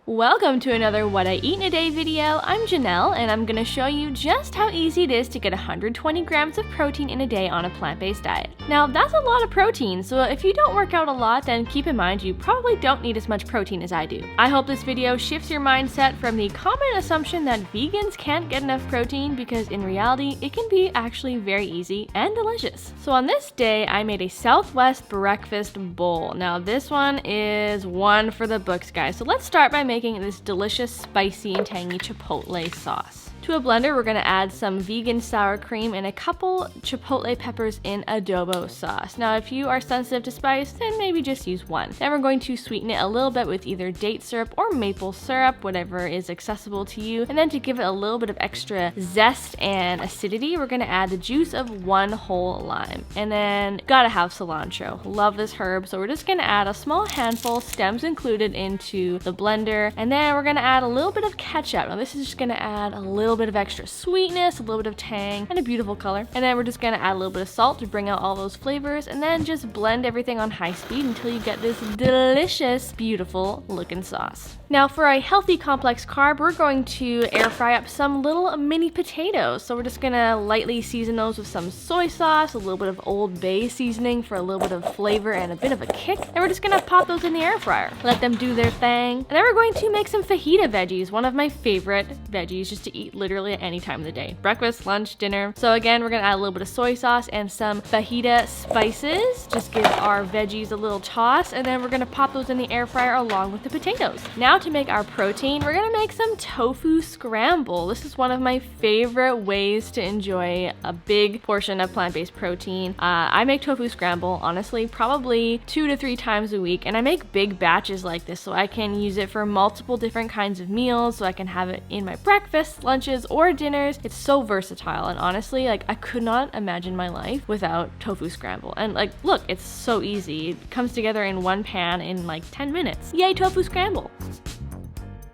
Welcome to another What I Eat in a Day video. I'm Janelle and I'm going to show you just how easy it is to get 120 grams of protein in a day on a plant-based diet. Now that's a lot of protein, so if you don't work out a lot, then keep in mind you probably don't need as much protein as I do. I hope this video shifts your mindset from the common assumption that vegans can't get enough protein, because in reality it can be actually very easy and delicious. So on this day I made a Southwest Breakfast Bowl. Now this one is one for the books, guys. So let's start by making this delicious, spicy, and tangy Chipotle sauce. To a blender, we're gonna add some vegan sour cream and a couple Chipotle peppers in adobo sauce. Now, if you are sensitive to spice, then maybe just use one. Then we're going to sweeten it a little bit with either date syrup or maple syrup, whatever is accessible to you. And then to give it a little bit of extra zest and acidity, we're gonna add the juice of one whole lime. And then, gotta have cilantro. Love this herb, so we're just gonna add a small handful, stems included, into the blender. And then we're gonna add a little bit of ketchup. Now this is just gonna add a little bit of extra sweetness, a little bit of tang, and a beautiful color. And then we're just gonna add a little bit of salt to bring out all those flavors, and then just blend everything on high speed until you get this delicious, beautiful looking sauce. Now for a healthy complex carb, we're going to air fry up some little mini potatoes. So we're just gonna lightly season those with some soy sauce, a little bit of Old Bay seasoning for a little bit of flavor and a bit of a kick. And we're just gonna pop those in the air fryer, let them do their thing. And then we're going to make some fajita veggies, one of my favorite veggies just to eat literally at any time of the day. Breakfast, lunch, dinner. So again, we're gonna add a little bit of soy sauce and some fajita spices. Just give our veggies a little toss, and then we're gonna pop those in the air fryer along with the potatoes. Now to make our protein, we're gonna make some tofu scramble. This is one of my favorite ways to enjoy a big portion of plant-based protein. I make tofu scramble, honestly, probably 2 to 3 times a week, and I make big batches like this so I can use it for multiple different kinds of meals, so I can have it in my breakfast, lunches, or dinners. It's so versatile, and honestly, like, I could not imagine my life without tofu scramble. And like, look, it's so easy. It comes together in one pan in like 10 minutes. Yay, tofu scramble.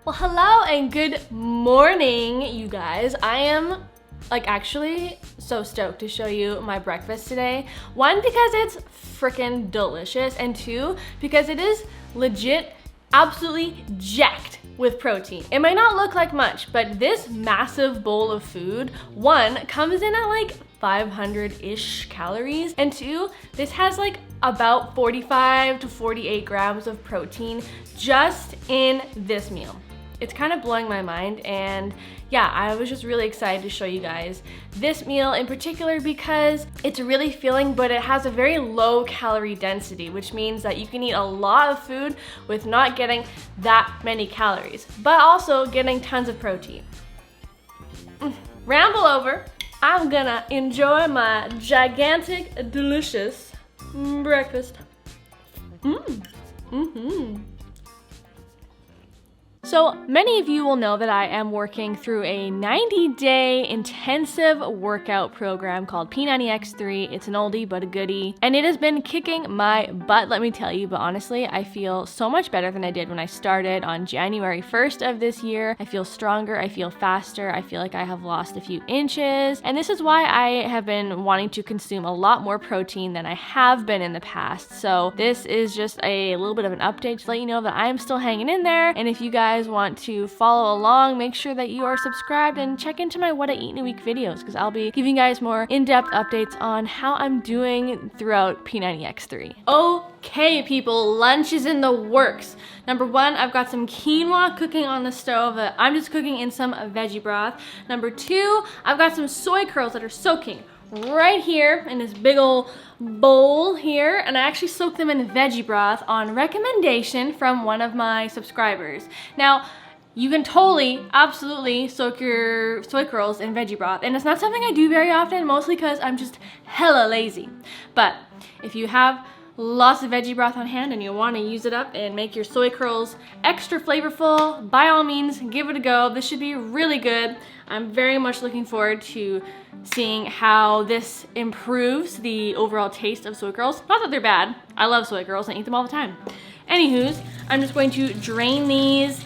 Well, hello and good morning, you guys. I am actually so stoked to show you my breakfast today. One, because it's freaking delicious, and two, because it is legit absolutely jacked with protein. It might not look like much, but this massive bowl of food, one, comes in at like 500-ish calories, and two, this has like about 45 to 48 grams of protein just in this meal. It's kind of blowing my mind, and yeah, I was just really excited to show you guys this meal in particular because it's really filling, but it has a very low calorie density, which means that you can eat a lot of food with not getting that many calories, but also getting tons of protein. Ramble over. I'm gonna enjoy my gigantic, delicious breakfast. So many of you will know that I am working through a 90-day intensive workout program called P90X3. It's an oldie but a goodie, and it has been kicking my butt, let me tell you. But honestly, I feel so much better than I did when I started on January 1st of this year. I feel stronger, I feel faster, I feel like I have lost a few inches, and this is why I have been wanting to consume a lot more protein than I have been in the past. So this is just a little bit of an update to let you know that I am still hanging in there, and if you guys want to follow along, make sure that you are subscribed and check into my What I Eat in a Week videos, because I'll be giving you guys more in-depth updates on how I'm doing throughout P90X3. Okay, people, lunch is in the works. Number one, I've got some quinoa cooking on the stove. I'm just cooking in some veggie broth. Number two, I've got some soy curls that are soaking right here in this big old bowl here, and I actually soak them in veggie broth on recommendation from one of my subscribers. Now, you can totally, absolutely soak your soy curls in veggie broth, and it's not something I do very often, mostly because I'm just hella lazy. But if you have lots of veggie broth on hand and you want to use it up and make your soy curls extra flavorful, by all means, give it a go. This should be really good. I'm very much looking forward to seeing how this improves the overall taste of soy curls. Not that they're bad. I love soy curls and eat them all the time. Anywho's, I'm just going to drain these,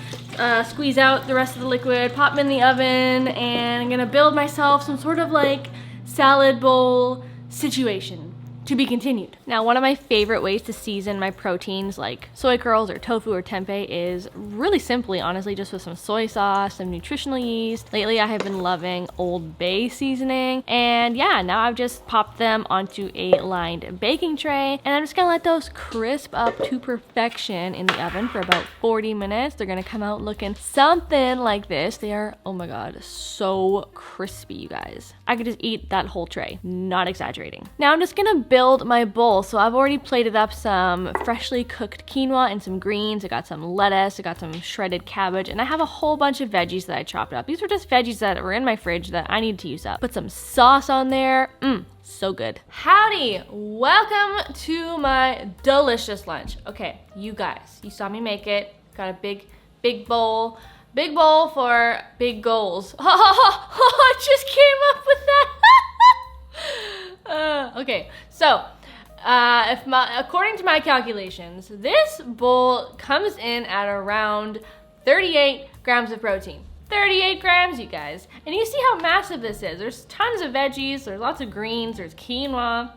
squeeze out the rest of the liquid, pop them in the oven, and I'm gonna build myself some sort of like salad bowl situation. To be continued. Now, one of my favorite ways to season my proteins like soy curls or tofu or tempeh is really simply, honestly, just with some soy sauce, some nutritional yeast. Lately, I have been loving Old Bay seasoning. And yeah, now I've just popped them onto a lined baking tray. And I'm just gonna let those crisp up to perfection in the oven for about 40 minutes. They're gonna come out looking something like this. They are, oh my God, so crispy, you guys. I could just eat that whole tray, not exaggerating. Now I'm just gonna build my bowl. So I've already plated up some freshly cooked quinoa and some greens. I got some lettuce, I got some shredded cabbage, and I have a whole bunch of veggies that I chopped up. These were just veggies that were in my fridge that I needed to use up. Put some sauce on there. So good. Howdy, welcome to my delicious lunch. Okay, you guys, you saw me make it. Got a big bowl. Big bowl for big goals. I just came up with that. Okay, so according to my calculations, this bowl comes in at around 38 grams of protein. 38 grams, you guys. And you see how massive this is. There's tons of veggies, there's lots of greens, there's quinoa,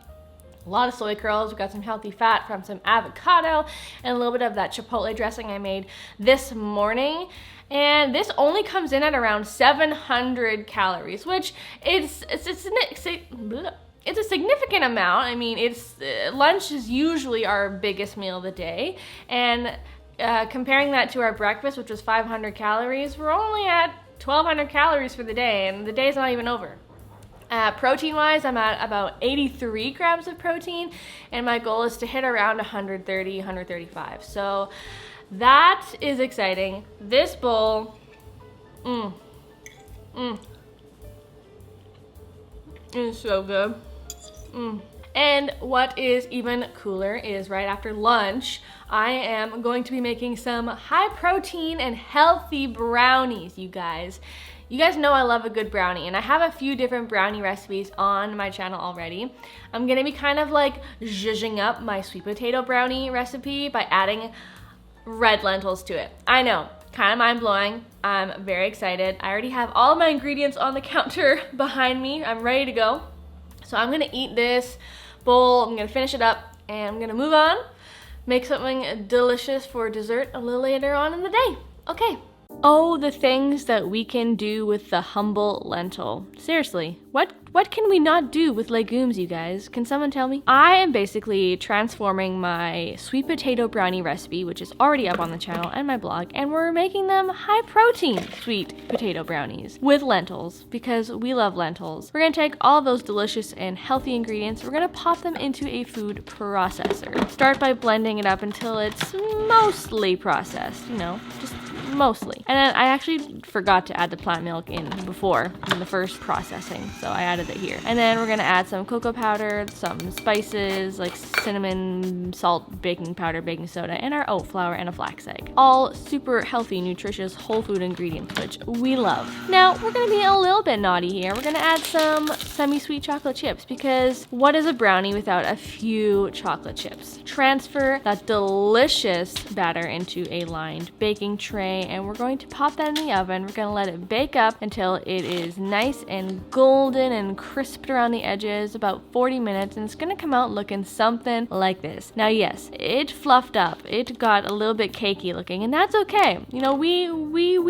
a lot of soy curls. We've got some healthy fat from some avocado and a little bit of that Chipotle dressing I made this morning. And this only comes in at around 700 calories, which it's a significant amount. I mean, lunch is usually our biggest meal of the day. And comparing that to our breakfast, which was 500 calories, we're only at 1,200 calories for the day, and the day's not even over. Protein-wise, I'm at about 83 grams of protein, and my goal is to hit around 130, 135. So that is exciting. This bowl, is so good. And what is even cooler is right after lunch, I am going to be making some high protein and healthy brownies, you guys. You guys know I love a good brownie, and I have a few different brownie recipes on my channel already. I'm gonna be kind of like zhuzhing up my sweet potato brownie recipe by adding red lentils to it. I know, kind of mind-blowing. I'm very excited. I already have all of my ingredients on the counter behind me. I'm ready to go. So I'm gonna eat this bowl, I'm gonna finish it up, and I'm gonna move on, make something delicious for dessert a little later on in the day. Okay. Oh, the things that we can do with the humble lentil. Seriously, what can we not do with legumes, you guys? Can someone tell me? I am basically transforming my sweet potato brownie recipe, which is already up on the channel and my blog, and we're making them high protein sweet potato brownies with lentils because we love lentils. We're gonna take all of those delicious and healthy ingredients, we're gonna pop them into a food processor. Start by blending it up until it's mostly processed, you know, just mostly. And then I actually forgot to add the plant milk in the first processing, so I added it here. And then we're gonna add some cocoa powder, some spices like cinnamon, salt, baking powder, baking soda, and our oat flour and a flax egg. All super healthy, nutritious, whole food ingredients, which we love. Now, we're gonna be a little bit naughty here. We're gonna add some semi-sweet chocolate chips because what is a brownie without a few chocolate chips? Transfer that delicious batter into a lined baking tray, and we're going to pop that in the oven. We're gonna let it bake up until it is nice and golden and crisped around the edges, about 40 minutes, and it's gonna come out looking something like this. Now, yes, it fluffed up. It got a little bit cakey looking, and that's okay. You know, we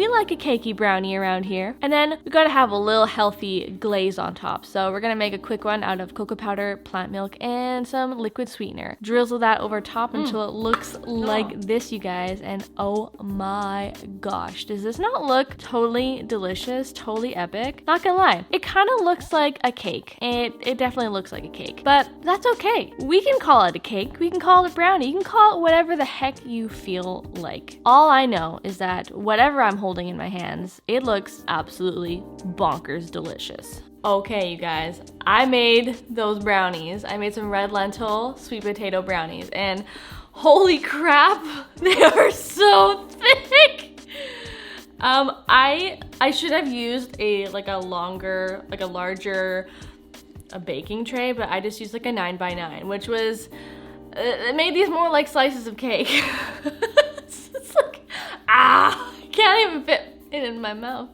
like a cakey brownie around here. And then we gotta have a little healthy glaze on top. So we're gonna make a quick one out of cocoa powder, plant milk, and some liquid sweetener. Drizzle that over top until it looks like this, you guys, and oh my gosh, does this not look totally delicious, totally epic? Not gonna lie, it kind of looks like a cake. It definitely looks like a cake, but that's okay. We can call it a cake, we can call it a brownie, you can call it whatever the heck you feel like. All I know is that whatever I'm holding in my hands, it looks absolutely bonkers delicious. Okay, you guys, I made those brownies. I made some red lentil sweet potato brownies, and holy crap, they are so thick. I should have used a larger baking tray, but I just used like a 9x9, which was, it made these more like slices of cake. It's like, I can't even fit it in my mouth.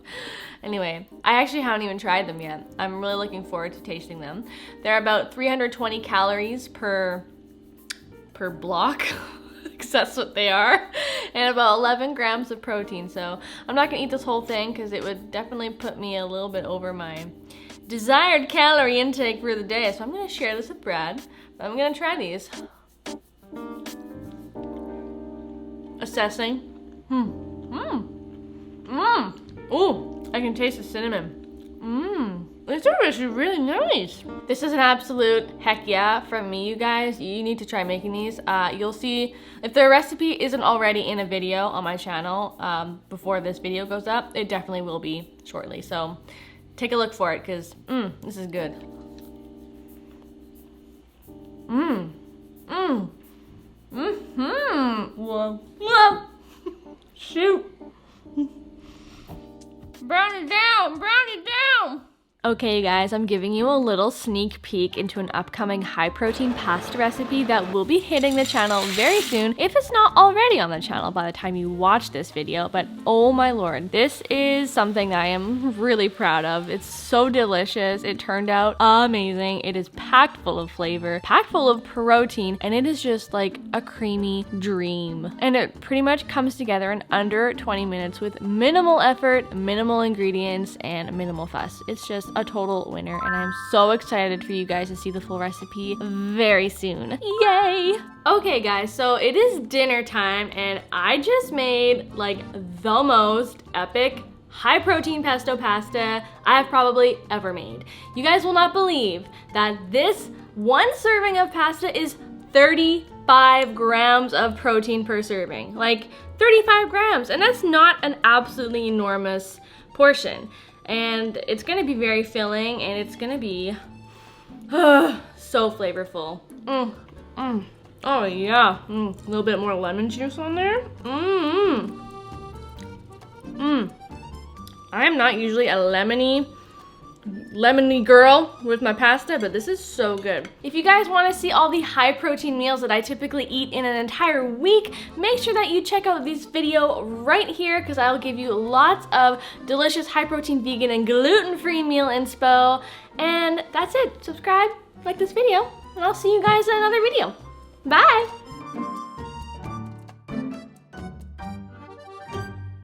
Anyway, I actually haven't even tried them yet. I'm really looking forward to tasting them. They're about 320 calories per block, because that's what they are, and about 11 grams of protein. So I'm not gonna eat this whole thing because it would definitely put me a little bit over my desired calorie intake for the day. So I'm gonna share this with Brad, but I'm gonna try these. Assessing. Ooh, I can taste the cinnamon. These are actually really nice. This is an absolute heck yeah from me, you guys. You need to try making these. You'll see, if the recipe isn't already in a video on my channel before this video goes up, it definitely will be shortly. So take a look for it, because this is good. Whoa. Shoot. Brownie down, brownie down. Okay, you guys, I'm giving you a little sneak peek into an upcoming high-protein pasta recipe that will be hitting the channel very soon, if it's not already on the channel by the time you watch this video. But oh my lord, this is something that I am really proud of. It's so delicious. It turned out amazing. It is packed full of flavor, packed full of protein, and it is just like a creamy dream. And it pretty much comes together in under 20 minutes with minimal effort, minimal ingredients, and minimal fuss. It's just a total winner, and I'm so excited for you guys to see the full recipe very soon. Yay! Okay guys, so it is dinner time, and I just made like the most epic high protein pesto pasta I've probably ever made. You guys will not believe that this one serving of pasta is 35 grams of protein per serving. Like 35 grams, and that's not an absolutely enormous portion. And it's gonna be very filling, and it's gonna be so flavorful. Oh yeah, a little bit more lemon juice on there. I am not usually a lemony girl with my pasta, but this is so good. If you guys want to see all the high protein meals that I typically eat in an entire week, make sure that you check out this video right here, because I'll give you lots of delicious high protein vegan and gluten-free meal inspo. And that's it. Subscribe, like this video, and I'll see you guys in another video. Bye!